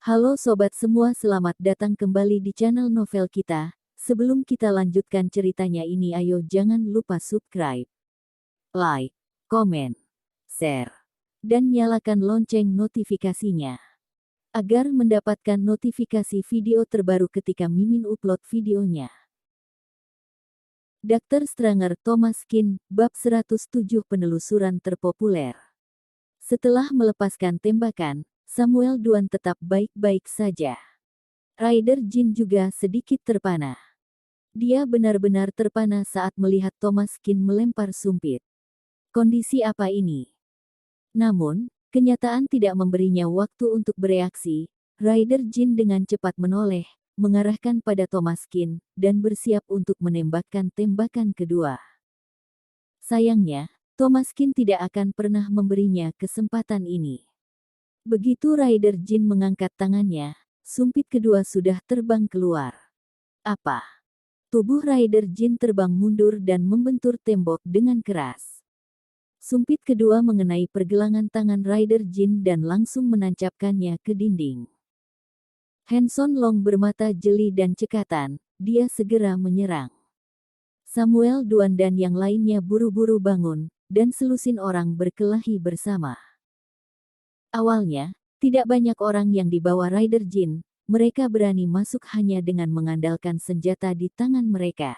Halo sobat semua, selamat datang kembali di channel novel kita. Sebelum kita lanjutkan ceritanya ini, ayo jangan lupa subscribe, like, komen, share, dan nyalakan lonceng notifikasinya agar mendapatkan notifikasi video terbaru ketika Mimin upload videonya. Dr. Stranger Thomas Kin, bab 107 penelusuran terpopuler. Setelah melepaskan tembakan, Samuel Duan tetap baik-baik saja. Raider Jin juga sedikit terpana. Dia benar-benar terpana saat melihat Thomas Kin melempar sumpit. Kondisi apa ini? Namun, kenyataan tidak memberinya waktu untuk bereaksi. Raider Jin dengan cepat menoleh, mengarahkan pada Thomas Kin, dan bersiap untuk menembakkan tembakan kedua. Sayangnya, Thomas Kin tidak akan pernah memberinya kesempatan ini. Begitu Raider Jin mengangkat tangannya, sumpit kedua sudah terbang keluar. Apa? Tubuh Raider Jin terbang mundur dan membentur tembok dengan keras. Sumpit kedua mengenai pergelangan tangan Raider Jin dan langsung menancapkannya ke dinding. Hanson Long bermata jeli dan cekatan, dia segera menyerang. Samuel Duan dan yang lainnya buru-buru bangun, dan selusin orang berkelahi bersama. Awalnya, tidak banyak orang yang dibawa Raider Jin, mereka berani masuk hanya dengan mengandalkan senjata di tangan mereka.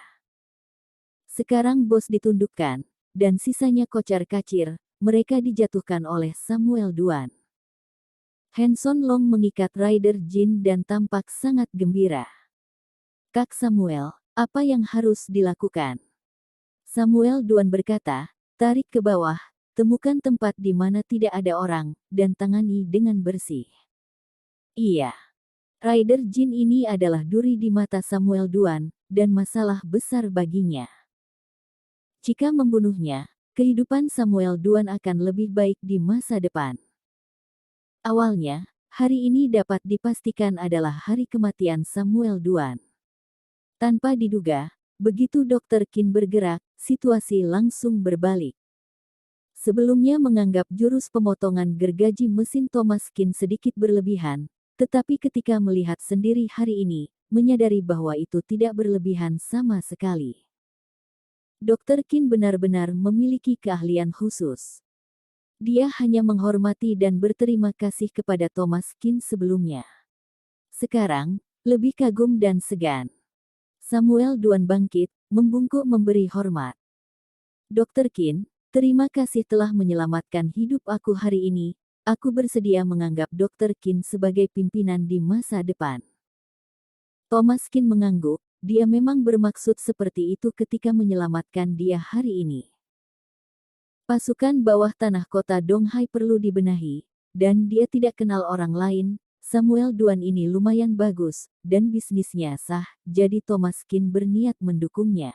Sekarang bos ditundukkan, dan sisanya kocar-kacir, mereka dijatuhkan oleh Samuel Duan. Hanson Long mengikat Raider Jin dan tampak sangat gembira. Kak Samuel, apa yang harus dilakukan? Samuel Duan berkata, tarik ke bawah, temukan tempat di mana tidak ada orang, dan tangani dengan bersih. Iya. Raider Jin ini adalah duri di mata Samuel Duan, dan masalah besar baginya. Jika membunuhnya, kehidupan Samuel Duan akan lebih baik di masa depan. Awalnya, hari ini dapat dipastikan adalah hari kematian Samuel Duan. Tanpa diduga, begitu Dr. Kin bergerak, situasi langsung berbalik. Sebelumnya menganggap jurus pemotongan gergaji mesin Thomas Kin sedikit berlebihan, tetapi ketika melihat sendiri hari ini, menyadari bahwa itu tidak berlebihan sama sekali. Dr. Kin benar-benar memiliki keahlian khusus. Dia hanya menghormati dan berterima kasih kepada Thomas Kin sebelumnya. Sekarang, lebih kagum dan segan. Samuel Duan bangkit, membungkuk memberi hormat. Dr. Kin, terima kasih telah menyelamatkan hidup aku hari ini. Aku bersedia menganggap Dr. Kin sebagai pimpinan di masa depan. Thomas Kin mengangguk. Dia memang bermaksud seperti itu ketika menyelamatkan dia hari ini. Pasukan bawah tanah kota Donghai perlu dibenahi, dan dia tidak kenal orang lain. Samuel Duan ini lumayan bagus, dan bisnisnya sah, jadi Thomas Kin berniat mendukungnya.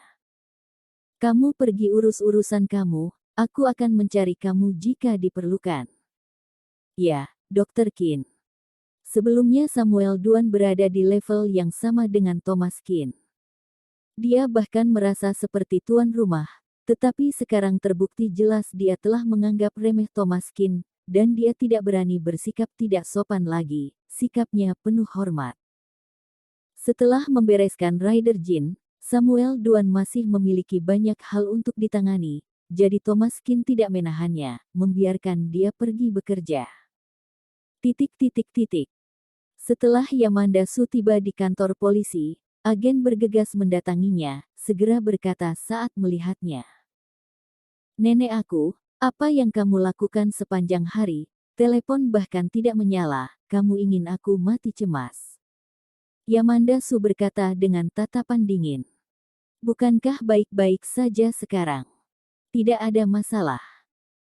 Kamu pergi urus urusan kamu, aku akan mencari kamu jika diperlukan. Ya, Dr. Kin. Sebelumnya Samuel Duan berada di level yang sama dengan Thomas Kin. Dia bahkan merasa seperti tuan rumah, tetapi sekarang terbukti jelas dia telah menganggap remeh Thomas Kin, dan dia tidak berani bersikap tidak sopan lagi, sikapnya penuh hormat. Setelah membereskan Raider Jin, Samuel Duan masih memiliki banyak hal untuk ditangani, jadi Thomas Kin tidak menahannya, membiarkan dia pergi bekerja. Setelah Yamanda Su tiba di kantor polisi, agen bergegas mendatanginya, segera berkata saat melihatnya. Nenek aku, apa yang kamu lakukan sepanjang hari? Telepon bahkan tidak menyala, kamu ingin aku mati cemas. Yamanda Su berkata dengan tatapan dingin. Bukankah baik-baik saja sekarang? Tidak ada masalah.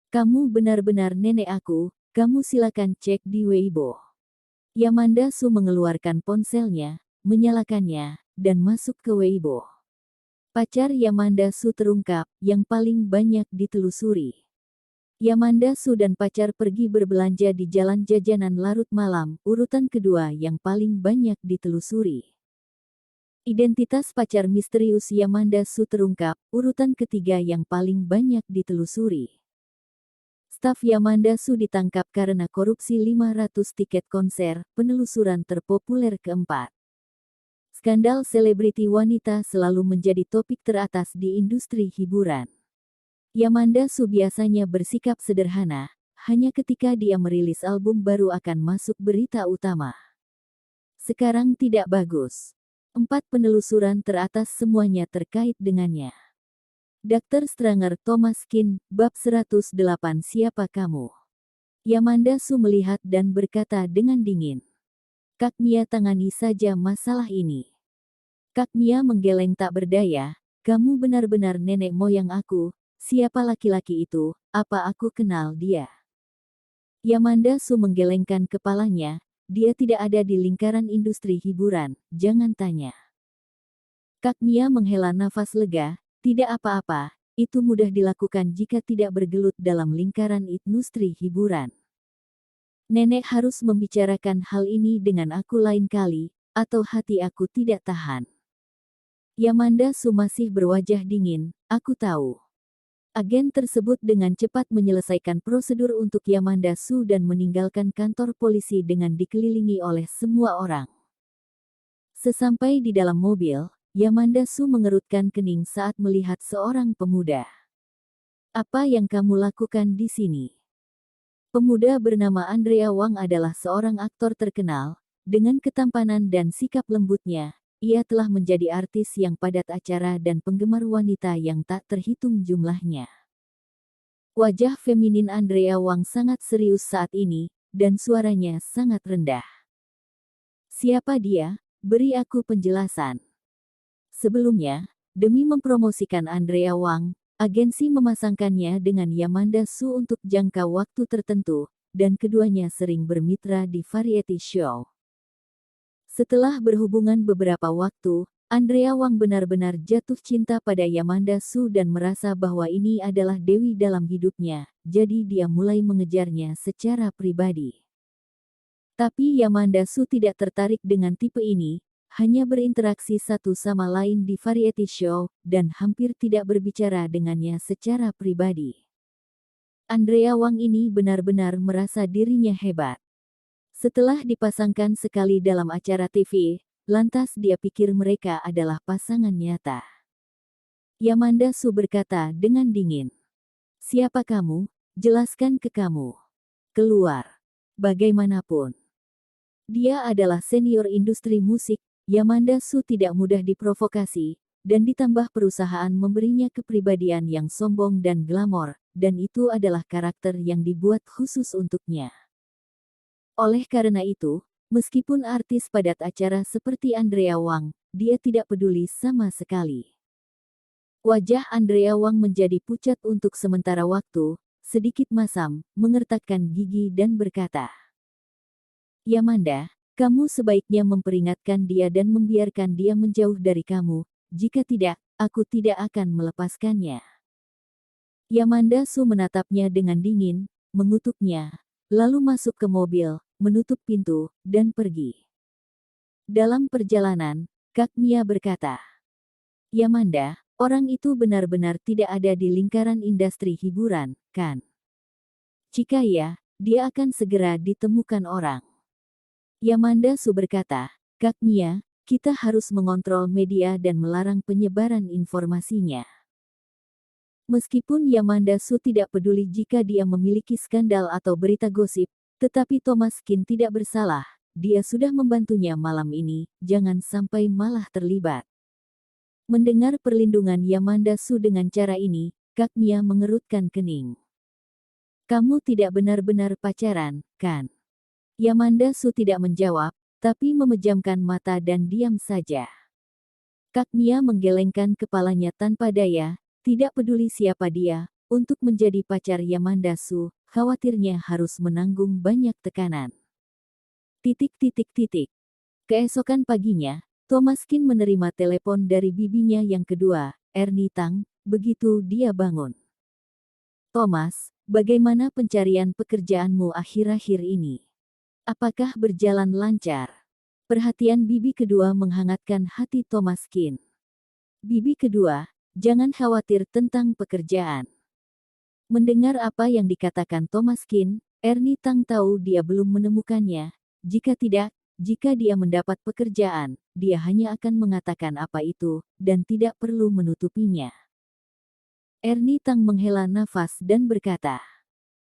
Kamu benar-benar nenek aku, kamu silakan cek di Weibo. Yamanda Su mengeluarkan ponselnya, menyalakannya, dan masuk ke Weibo. Pacar Yamanda Su terungkap, yang paling banyak ditelusuri. Yamanda Su dan pacar pergi berbelanja di jalan jajanan larut malam, urutan kedua yang paling banyak ditelusuri. Identitas pacar misterius Yamanda Su terungkap, urutan ketiga yang paling banyak ditelusuri. Staf Yamanda Su ditangkap karena korupsi 500 tiket konser, penelusuran terpopuler keempat. Skandal selebriti wanita selalu menjadi topik teratas di industri hiburan. Yamanda Su biasanya bersikap sederhana, hanya ketika dia merilis album baru akan masuk berita utama. Sekarang tidak bagus. 4 penelusuran teratas semuanya terkait dengannya. Dr. Stranger Thomas Kin, bab 108 Siapa kamu? Yamanda Su melihat dan berkata dengan dingin. Kak Mia tangani saja masalah ini. Kak Mia menggeleng tak berdaya, kamu benar-benar nenek moyang aku, siapa laki-laki itu, apa aku kenal dia? Yamanda Su menggelengkan kepalanya, dia tidak ada di lingkaran industri hiburan, jangan tanya. Kak Mia menghela nafas lega, tidak apa-apa, itu mudah dilakukan jika tidak bergelut dalam lingkaran industri hiburan. Nenek harus membicarakan hal ini dengan aku lain kali, atau hati aku tidak tahan. Yamanda Su masih berwajah dingin, aku tahu. Agen tersebut dengan cepat menyelesaikan prosedur untuk Yamanda Su dan meninggalkan kantor polisi dengan dikelilingi oleh semua orang. Sesampai di dalam mobil, Yamanda Su mengerutkan kening saat melihat seorang pemuda. Apa yang kamu lakukan di sini? Pemuda bernama Andrea Wang adalah seorang aktor terkenal. Dengan ketampanan dan sikap lembutnya, ia telah menjadi artis yang padat acara dan penggemar wanita yang tak terhitung jumlahnya. Wajah feminin Andrea Wang sangat serius saat ini, dan suaranya sangat rendah. Siapa dia? Beri aku penjelasan. Sebelumnya, demi mempromosikan Andrea Wang, agensi memasangkannya dengan Yamanda Su untuk jangka waktu tertentu, dan keduanya sering bermitra di variety show. Setelah berhubungan beberapa waktu, Andrea Wang benar-benar jatuh cinta pada Yamanda Su dan merasa bahwa ini adalah dewi dalam hidupnya, jadi dia mulai mengejarnya secara pribadi. Tapi Yamanda Su tidak tertarik dengan tipe ini, hanya berinteraksi satu sama lain di variety show, dan hampir tidak berbicara dengannya secara pribadi. Andrea Wang ini benar-benar merasa dirinya hebat. Setelah dipasangkan sekali dalam acara TV, lantas dia pikir mereka adalah pasangan nyata. Yamanda Su berkata dengan dingin. Siapa kamu? Jelaskan ke kamu. Keluar. Bagaimanapun. Dia adalah senior industri musik, Yamanda Su tidak mudah diprovokasi, dan ditambah perusahaan memberinya kepribadian yang sombong dan glamor, dan itu adalah karakter yang dibuat khusus untuknya. Oleh karena itu, meskipun artis padat acara seperti Andrea Wang, dia tidak peduli sama sekali. Wajah Andrea Wang menjadi pucat untuk sementara waktu, sedikit masam, mengertakkan gigi dan berkata, Yamanda, kamu sebaiknya memperingatkan dia dan membiarkan dia menjauh dari kamu, jika tidak, aku tidak akan melepaskannya. Yamanda Su menatapnya dengan dingin, mengutuknya, lalu masuk ke mobil, menutup pintu, dan pergi. Dalam perjalanan, Kak Mia berkata, Yamanda, orang itu benar-benar tidak ada di lingkaran industri hiburan, kan? Jika iya, dia akan segera ditemukan orang. Yamanda Su berkata, Kak Mia, kita harus mengontrol media dan melarang penyebaran informasinya. Meskipun Yamanda Su tidak peduli jika dia memiliki skandal atau berita gosip, tetapi Thomas Kin tidak bersalah, dia sudah membantunya malam ini, jangan sampai malah terlibat. Mendengar perlindungan Yamanda Su dengan cara ini, Kak Mia mengerutkan kening. Kamu tidak benar-benar pacaran, kan? Yamanda Su tidak menjawab, tapi memejamkan mata dan diam saja. Kak Mia menggelengkan kepalanya tanpa daya, tidak peduli siapa dia, untuk menjadi pacar Yamanda Su, khawatirnya harus menanggung banyak tekanan. Keesokan paginya, Thomas Kin menerima telepon dari bibinya yang kedua, Ernie Tang, begitu dia bangun. Thomas, bagaimana pencarian pekerjaanmu akhir-akhir ini? Apakah berjalan lancar? Perhatian bibi kedua menghangatkan hati Thomas Kin. Bibi kedua, jangan khawatir tentang pekerjaan. Mendengar apa yang dikatakan Thomas Kin, Ernie Tang tahu dia belum menemukannya. Jika tidak, jika dia mendapat pekerjaan, dia hanya akan mengatakan apa itu, dan tidak perlu menutupinya. Ernie Tang menghela nafas dan berkata,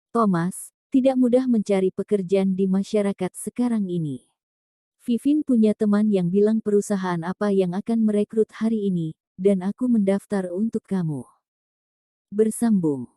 Thomas, tidak mudah mencari pekerjaan di masyarakat sekarang ini. Vivin punya teman yang bilang perusahaan apa yang akan merekrut hari ini, dan aku mendaftar untuk kamu. Bersambung.